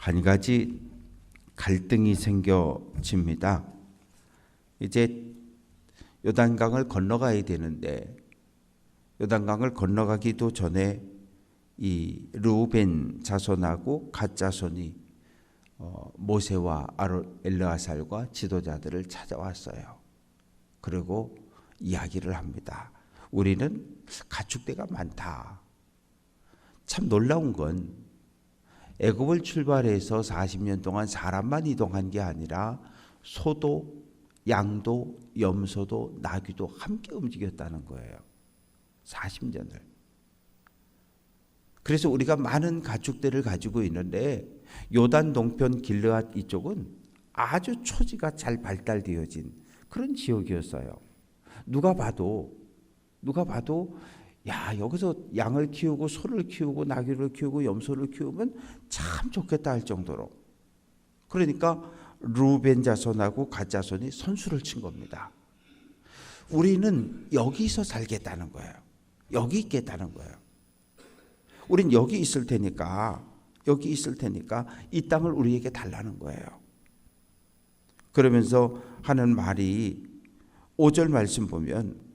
한 가지 갈등이 생겨집니다. 이제 요단강을 건너가야 되는데 요단강을 건너가기도 전에 이 르우벤 자손하고 갓 자손이 모세와 엘르아살과 지도자들을 찾아왔어요. 그리고 이야기를 합니다. 우리는 가축대가 많다. 참 놀라운 건 애굽을 출발해서 40년 동안 사람만 이동한 게 아니라 소도, 양도, 염소도, 나귀도 함께 움직였다는 거예요. 40년을. 그래서 우리가 많은 가축대를 가지고 있는데 요단 동편 길르앗 이쪽은 아주 초지가 잘 발달되어진 그런 지역이었어요. 누가 봐도 야, 여기서 양을 키우고 소를 키우고 나귀를 키우고 염소를 키우면 참 좋겠다 할 정도로. 그러니까 루벤 자손하고 갓 자손이 선수를 친 겁니다. 우리는 여기서 살겠다는 거예요. 여기 있겠다는 거예요. 우린 여기 있을 테니까 이 땅을 우리에게 달라는 거예요. 그러면서 하는 말이 5절 말씀 보면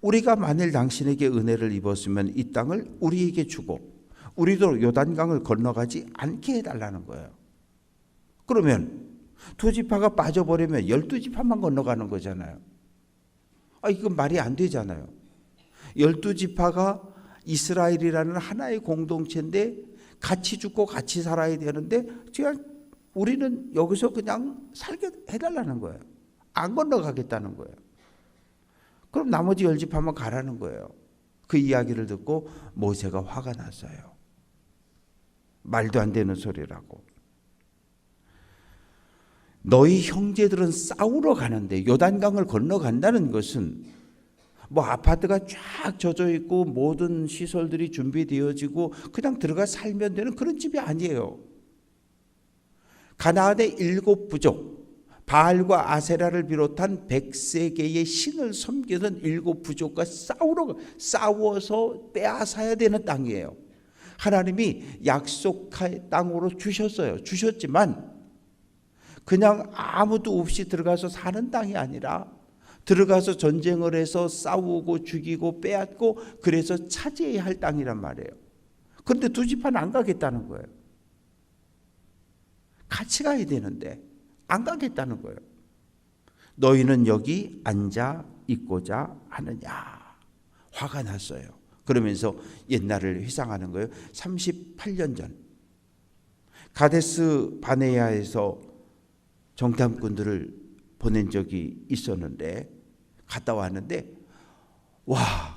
우리가 만일 당신에게 은혜를 입었으면 이 땅을 우리에게 주고 우리도 요단강을 건너가지 않게 해달라는 거예요. 그러면 두 지파가 빠져버리면 12지파만 건너가는 거잖아요. 이건 말이 안 되잖아요. 12지파가 이스라엘이라는 하나의 공동체인데 같이 죽고 같이 살아야 되는데 그냥 우리는 여기서 그냥 살게 해달라는 거예요. 안 건너가겠다는 거예요. 그럼 나머지 10지파만 가라는 거예요. 그 이야기를 듣고 모세가 화가 났어요. 말도 안 되는 소리라고. 너희 형제들은 싸우러 가는데 요단강을 건너간다는 것은 뭐 아파트가 쫙 젖어 있고 모든 시설들이 준비되어지고 그냥 들어가 살면 되는 그런 집이 아니에요. 가나안의 7부족 바알과 아세라를 비롯한 100세 개의 신을 섬기는 7부족과 싸워서 빼앗아야 되는 땅이에요. 하나님이 약속의 땅으로 주셨지만 그냥 아무도 없이 들어가서 사는 땅이 아니라 들어가서 전쟁을 해서 싸우고 죽이고 빼앗고 그래서 차지해야 할 땅이란 말이에요. 그런데 두 지파는 안 가겠다는 거예요. 같이 가야 되는데 안 가겠다는 거예요. 너희는 여기 앉아 있고자 하느냐. 화가 났어요. 그러면서 옛날을 회상하는 거예요. 38년 전 가데스 바네아에서 정탐꾼들을 보낸 적이 있었는데 갔다 왔는데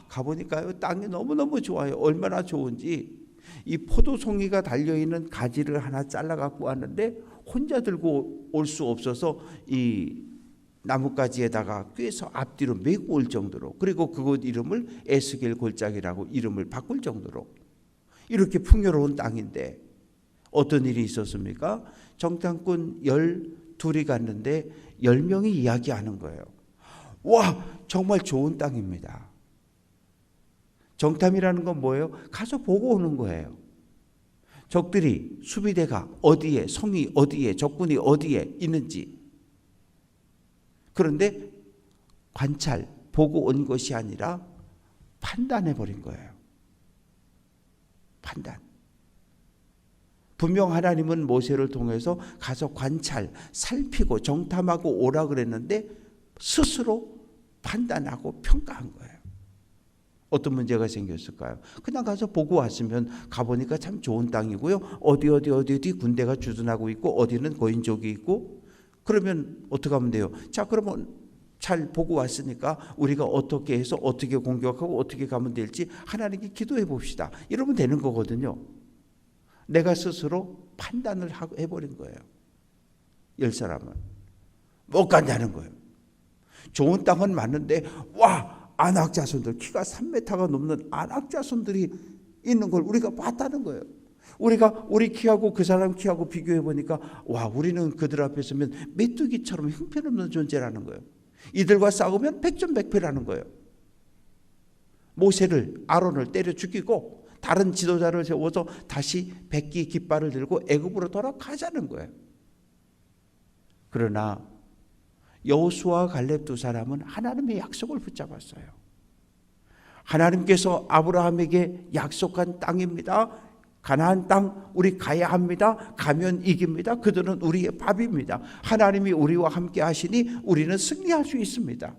가보니까요 땅이 너무너무 좋아요. 얼마나 좋은지 이 포도송이가 달려있는 가지를 하나 잘라 갖고 왔는데 혼자 들고 올 수 없어서 이 나뭇가지에다가 꿰서 앞뒤로 메고 올 정도로, 그리고 그곳 이름을 에스겔 골짜기라고 이름을 바꿀 정도로 이렇게 풍요로운 땅인데 어떤 일이 있었습니까? 정탐꾼 12이 갔는데 10명이 이야기하는 거예요. 정말 좋은 땅입니다. 정탐이라는 건 뭐예요? 가서 보고 오는 거예요. 적들이 수비대가 어디에, 성이 어디에, 적군이 어디에 있는지. 그런데 관찰, 보고 온 것이 아니라 판단해 버린 거예요. 판단. 분명 하나님은 모세를 통해서 가서 관찰, 살피고 정탐하고 오라 그랬는데 스스로 판단하고 평가한 거예요. 어떤 문제가 생겼을까요? 그냥 가서 보고 왔으면 가보니까 참 좋은 땅이고요. 어디 군대가 주둔하고 있고 어디는 거인족이 있고 그러면 어떻게 하면 돼요? 자, 그러면 잘 보고 왔으니까 우리가 어떻게 해서 어떻게 공격하고 어떻게 가면 될지 하나님께 기도해 봅시다. 이러면 되는 거거든요. 내가 스스로 판단을 해버린 거예요. 10사람은 못 간다는 거예요. 좋은 땅은 맞는데 아낙 자손들, 키가 3m가 넘는 아낙 자손들이 있는 걸 우리가 봤다는 거예요. 우리가 우리 키하고 그 사람 키하고 비교해 보니까 우리는 그들 앞에 서면 메뚜기처럼 형편없는 존재라는 거예요. 이들과 싸우면 백전백패라는 거예요. 모세를, 아론을 때려 죽이고 다른 지도자를 세워서 다시 백기 깃발을 들고 애굽으로 돌아가자는 거예요. 그러나 여호수아와 갈렙 두 사람은 하나님의 약속을 붙잡았어요. 하나님께서 아브라함에게 약속한 땅입니다. 가나안 땅 우리 가야 합니다. 가면 이깁니다. 그들은 우리의 밥입니다. 하나님이 우리와 함께 하시니 우리는 승리할 수 있습니다.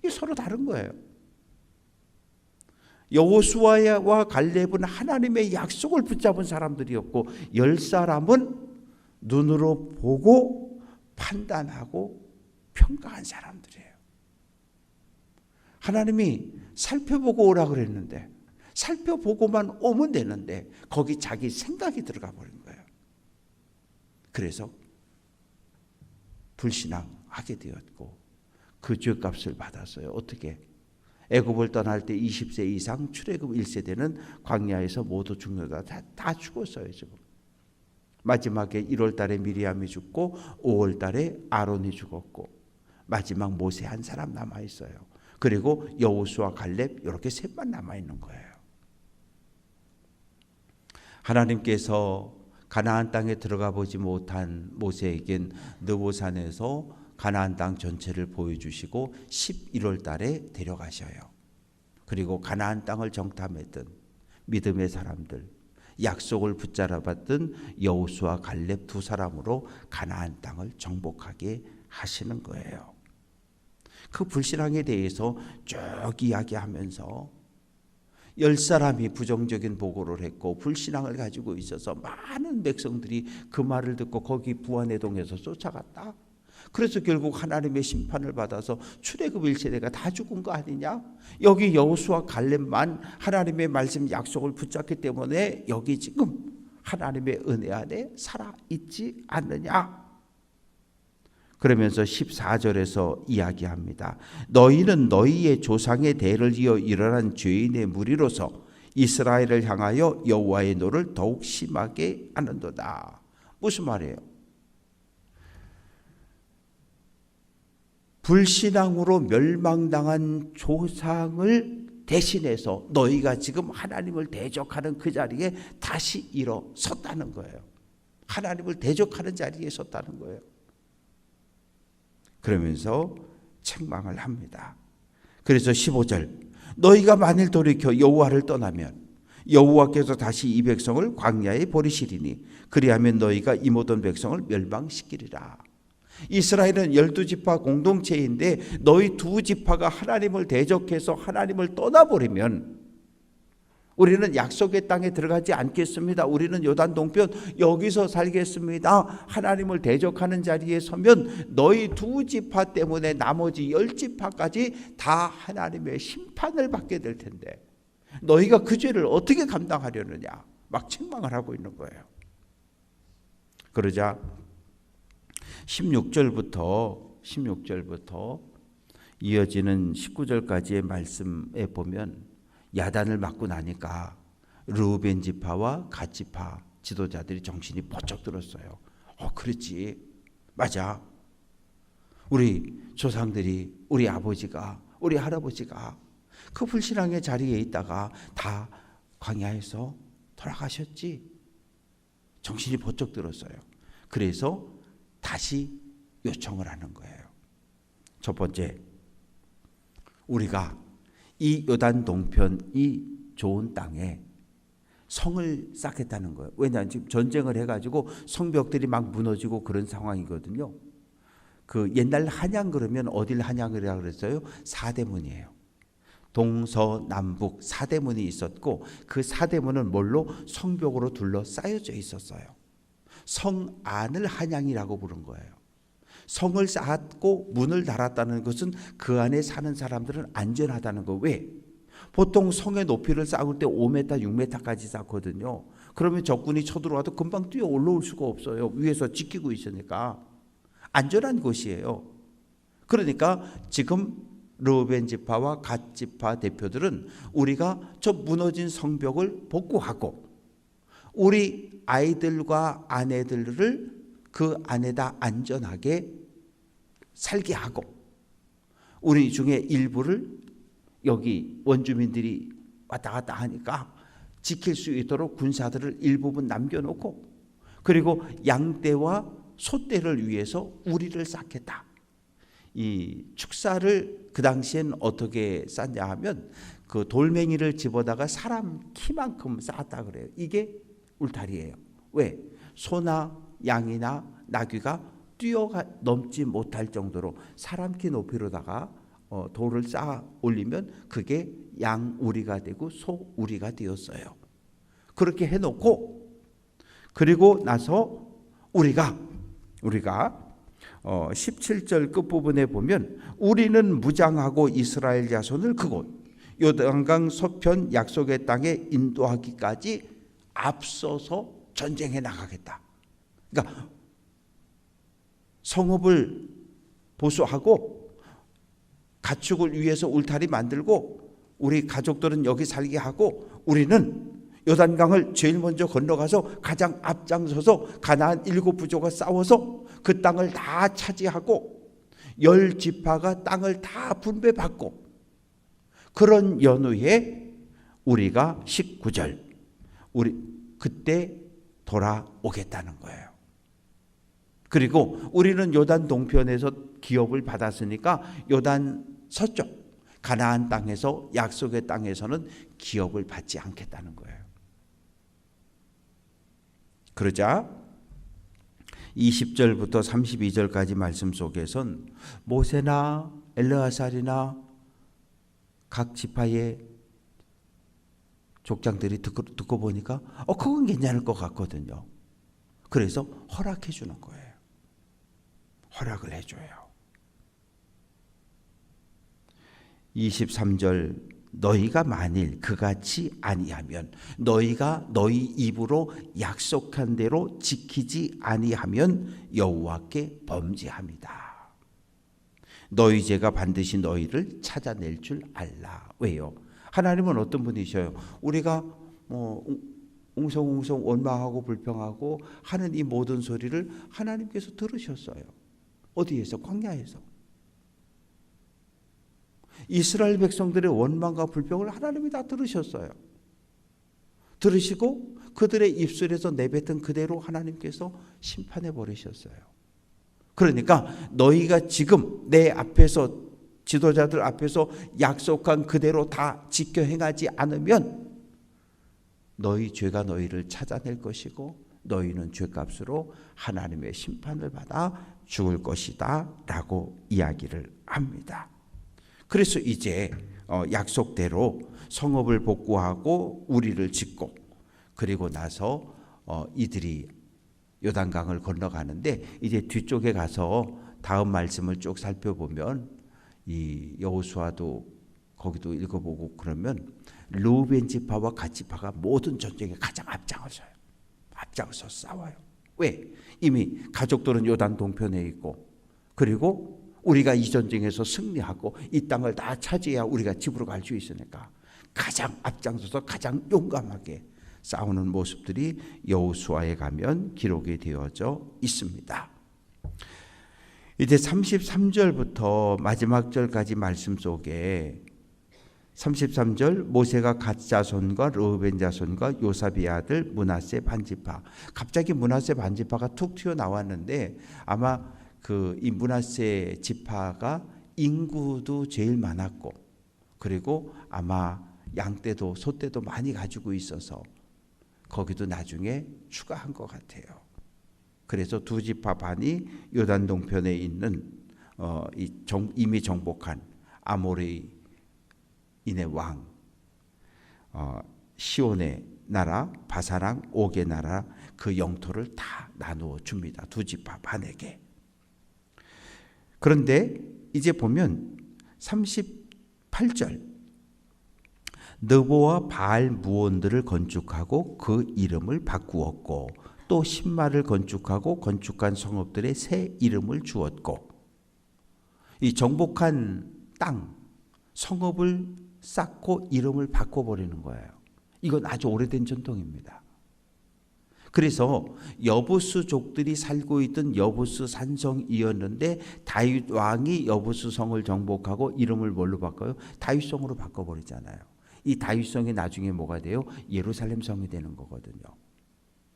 이게 서로 다른 거예요. 여호수아와 갈렙은 하나님의 약속을 붙잡은 사람들이었고 10사람은 눈으로 보고 판단하고 평가한 사람들이에요. 하나님이 살펴보고 오라 그랬는데 살펴보고만 오면 되는데 거기 자기 생각이 들어가 버린 거예요. 그래서 불신앙하게 되었고 그 죄값을 받았어요. 어떻게? 애굽을 떠날 때 20세 이상 출애굽 1세대는 광야에서 모두 죽는다. 다 죽었어요. 지금. 마지막에 1월 달에 미리암이 죽고 5월 달에 아론이 죽었고 마지막 모세 한 사람 남아있어요. 그리고 여호수아 갈렙 이렇게 셋만 남아있는 거예요. 하나님께서 가나안 땅에 들어가 보지 못한 모세에겐 느보산에서 가나안 땅 전체를 보여주시고 11월 달에 데려가셔요. 그리고 가나안 땅을 정탐했던 믿음의 사람들, 약속을 붙잡았던 여호수아 갈렙 두 사람으로 가나안 땅을 정복하게 하시는 거예요. 그 불신앙에 대해서 쭉 이야기하면서 10사람이 부정적인 보고를 했고 불신앙을 가지고 있어서 많은 백성들이 그 말을 듣고 거기 부안해동에서 쫓아갔다. 그래서 결국 하나님의 심판을 받아서 출애굽 1세대가 다 죽은 거 아니냐? 여기 여호수아 갈렙만 하나님의 말씀 약속을 붙잡기 때문에 여기 지금 하나님의 은혜 안에 살아있지 않느냐? 그러면서 14절에서 이야기합니다. 너희는 너희의 조상의 대를 이어 일어난 죄인의 무리로서 이스라엘을 향하여 여호와의 노를 더욱 심하게 하는도다. 무슨 말이에요? 불신앙으로 멸망당한 조상을 대신해서 너희가 지금 하나님을 대적하는 그 자리에 다시 일어섰다는 거예요. 하나님을 대적하는 자리에 섰다는 거예요. 그러면서 책망을 합니다. 그래서 15절 너희가 만일 돌이켜 여호와를 떠나면 여호와께서 다시 이 백성을 광야에 버리시리니 그리하면 너희가 이 모든 백성을 멸망시키리라. 이스라엘은 12지파 공동체인데 너희 두 지파가 하나님을 대적해서 하나님을 떠나버리면 우리는 약속의 땅에 들어가지 않겠습니다. 우리는 요단 동편 여기서 살겠습니다. 하나님을 대적하는 자리에 서면 너희 두 지파 때문에 나머지 10지파까지 다 하나님의 심판을 받게 될 텐데 너희가 그 죄를 어떻게 감당하려느냐 막 책망을 하고 있는 거예요. 그러자 16절부터 이어지는 19절까지의 말씀에 보면 야단을 맞고 나니까 르우벤 지파와 갓 지파 지도자들이 정신이 번쩍 들었어요. 그렇지. 맞아. 우리 조상들이 우리 아버지가 우리 할아버지가 그 불신앙의 자리에 있다가 다 광야에서 돌아가셨지. 정신이 번쩍 들었어요. 그래서 다시 요청을 하는 거예요. 첫 번째, 우리가 이 요단 동편 이 좋은 땅에 성을 쌓겠다는 거예요. 왜냐하면 지금 전쟁을 해가지고 성벽들이 막 무너지고 그런 상황이거든요. 그 옛날 한양 그러면 어딜 한양이라고 그랬어요? 사대문이에요. 동서남북 사대문이 있었고 그 사대문은 뭘로? 성벽으로 둘러싸여져 있었어요. 성 안을 한양이라고 부른 거예요. 성을 쌓았고 문을 달았다는 것은 그 안에 사는 사람들은 안전하다는 거. 왜? 보통 성의 높이를 쌓을 때 5m, 6m까지 쌓거든요. 그러면 적군이 쳐들어와도 금방 뛰어 올라올 수가 없어요. 위에서 지키고 있으니까. 안전한 곳이에요. 그러니까 지금 르우벤 지파와 갓 지파 대표들은 우리가 저 무너진 성벽을 복구하고 우리 아이들과 아내들을 그 안에다 안전하게 살게 하고 우리 중에 일부를 여기 원주민들이 왔다 갔다 하니까 지킬 수 있도록 군사들을 일부분 남겨놓고, 그리고 양떼와 소떼를 위해서 우리를 쌓겠다. 이 축사를 그 당시엔 어떻게 쌓냐 하면 그 돌멩이를 집어다가 사람 키만큼 쌓았다 그래요. 이게 울타리예요. 왜? 소나 양이나 나귀가 뛰어넘지 못할 정도로 사람 키 높이로다가 돌을 쌓아 올리면 그게 양 우리가 되고 소 우리가 되었어요. 그렇게 해놓고, 그리고 나서 우리가 17절 끝부분에 보면 우리는 무장하고 이스라엘 자손을 그곳 요단강 서편 약속의 땅에 인도하기까지 앞서서 전쟁에 나가겠다. 그러니까 성읍을 보수하고 가축을 위해서 울타리 만들고 우리 가족들은 여기 살게 하고, 우리는 요단강을 제일 먼저 건너가서 가장 앞장서서 가나안 7부족과 싸워서 그 땅을 다 차지하고 10지파가 땅을 다 분배받고, 그런 연후에 우리가 19절 우리 그때 돌아오겠다는 거예요. 그리고 우리는 요단 동편에서 기업을 받았으니까 요단 서쪽 가나안 땅에서 약속의 땅에서는 기업을 받지 않겠다는 거예요. 그러자 20절부터 32절까지 말씀 속에선 모세나 엘르아살이나 각 지파의 족장들이 듣고 보니까 그건 괜찮을 것 같거든요. 그래서 허락해 주는 거예요. 허락을 해줘요. 23절 너희가 만일 그같이 아니하면, 너희가 너희 입으로 약속한 대로 지키지 아니하면 여호와께 범죄합니다. 너희 죄가 반드시 너희를 찾아낼 줄 알라. 왜요? 하나님은 어떤 분이셔요? 우리가 웅성웅성 원망하고 불평하고 하는 이 모든 소리를 하나님께서 들으셨어요. 어디에서? 광야에서. 이스라엘 백성들의 원망과 불평을 하나님이 다 들으셨어요. 들으시고 그들의 입술에서 내뱉은 그대로 하나님께서 심판해 버리셨어요. 그러니까 너희가 지금 내 앞에서, 지도자들 앞에서 약속한 그대로 다 지켜 행하지 않으면 너희 죄가 너희를 찾아낼 것이고 너희는 죄값으로 하나님의 심판을 받아 죽을 것이다 라고 이야기를 합니다. 그래서 이제 약속대로 성읍을 복구하고 우리를 짓고, 그리고 나서 이들이 요단강을 건너가는데, 이제 뒤쪽에 가서 다음 말씀을 쭉 살펴보면 이 여호수아도 거기도 읽어보고 그러면 르우벤 지파와 갓 지파가 모든 전쟁에 가장 앞장서요. 앞장서 싸워요. 왜? 이미 가족들은 요단 동편에 있고, 그리고 우리가 이 전쟁에서 승리하고 이 땅을 다 차지해야 우리가 집으로 갈 수 있으니까 가장 앞장서서 가장 용감하게 싸우는 모습들이 여호수아에 가면 기록이 되어져 있습니다. 이제 33절부터 마지막 절까지 말씀 속에 33절 모세가 갓 자손과 르우벤 자손과 요사비의 아들 므낫세 반지파, 갑자기 므낫세 반지파가 툭 튀어나왔는데 아마 이 므낫세 지파가 인구도 제일 많았고, 그리고 아마 양떼도 소떼도 많이 가지고 있어서 거기도 나중에 추가한 것 같아요. 그래서 두 지파 반이 요단 동편에 있는 이미 정복한 아모리인의 왕 시온의 나라, 바사랑 옥의 나라, 그 영토를 다 나누어 줍니다. 두 지파 반에게. 그런데 이제 보면 38절 느보와 바알 무온들을 건축하고 그 이름을 바꾸었고 또 신마를 건축하고 건축한 성읍들의 새 이름을 주었고, 이 정복한 땅 성읍을 쌓고 이름을 바꿔버리는 거예요. 이건 아주 오래된 전통입니다. 그래서 여부스족들이 살고 있던 여부스 산성이었는데 다윗 왕이 여부스 성을 정복하고 이름을 뭘로 바꿔요? 다윗성으로 바꿔버리잖아요. 이 다윗성이 나중에 뭐가 돼요? 예루살렘 성이 되는 거거든요.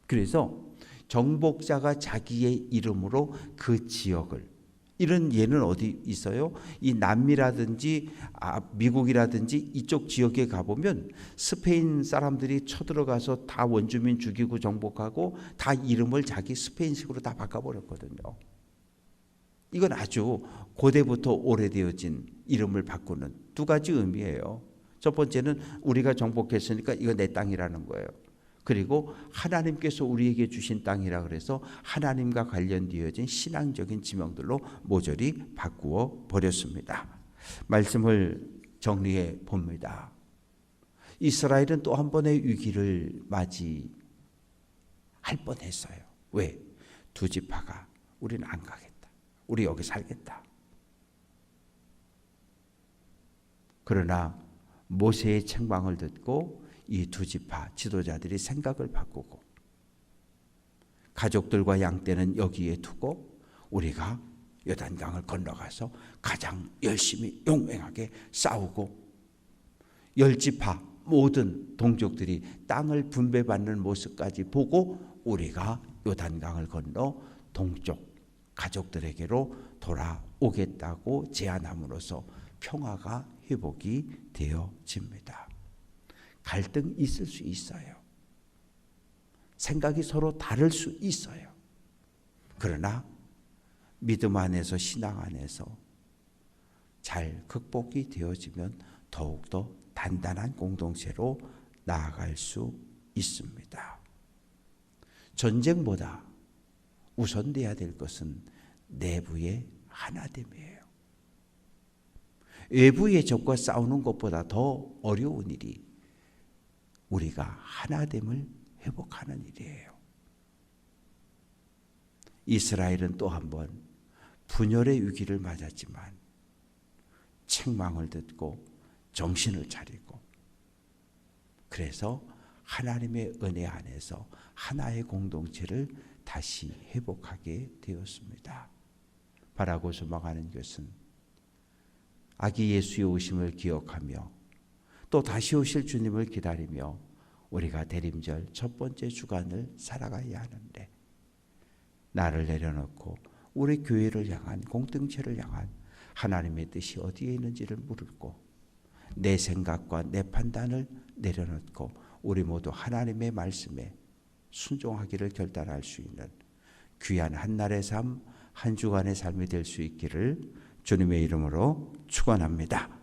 그래서 정복자가 자기의 이름으로 그 지역을, 이런 예는 어디 있어요? 이 남미라든지 미국이라든지 이쪽 지역에 가보면 스페인 사람들이 쳐들어가서 다 원주민 죽이고 정복하고 다 이름을 자기 스페인식으로 다 바꿔버렸거든요. 이건 아주 고대부터 오래되어진 이름을 바꾸는 두 가지 의미예요. 첫 번째는 우리가 정복했으니까 이거 내 땅이라는 거예요. 그리고 하나님께서 우리에게 주신 땅이라 그래서 하나님과 관련되어진 신앙적인 지명들로 모조리 바꾸어 버렸습니다. 말씀을 정리해 봅니다. 이스라엘은 또 한 번의 위기를 맞이할 뻔했어요. 왜? 두 지파가 우리는 안 가겠다. 우리 여기 살겠다. 그러나 모세의 책망을 듣고 이 두 지파 지도자들이 생각을 바꾸고 가족들과 양떼는 여기에 두고 우리가 요단강을 건너가서 가장 열심히 용맹하게 싸우고 10지파 모든 동족들이 땅을 분배받는 모습까지 보고 우리가 요단강을 건너 동쪽 가족들에게로 돌아오겠다고 제안함으로써 평화가 회복이 되어집니다. 갈등이 있을 수 있어요. 생각이 서로 다를 수 있어요. 그러나 믿음 안에서 신앙 안에서 잘 극복이 되어지면 더욱더 단단한 공동체로 나아갈 수 있습니다. 전쟁보다 우선돼야 될 것은 내부의 하나됨이에요. 외부의 적과 싸우는 것보다 더 어려운 일이 우리가 하나됨을 회복하는 일이에요. 이스라엘은 또 한 번 분열의 위기를 맞았지만 책망을 듣고 정신을 차리고 그래서 하나님의 은혜 안에서 하나의 공동체를 다시 회복하게 되었습니다. 바라고 소망하는 것은 아기 예수의 오심을 기억하며 또 다시 오실 주님을 기다리며 우리가 대림절 첫 번째 주간을 살아가야 하는데 나를 내려놓고 우리 교회를 향한 공동체를 향한 하나님의 뜻이 어디에 있는지를 물고 내 생각과 내 판단을 내려놓고 우리 모두 하나님의 말씀에 순종하기를 결단할 수 있는 귀한 한날의 삶, 한 주간의 삶이 될 수 있기를 주님의 이름으로 축원합니다.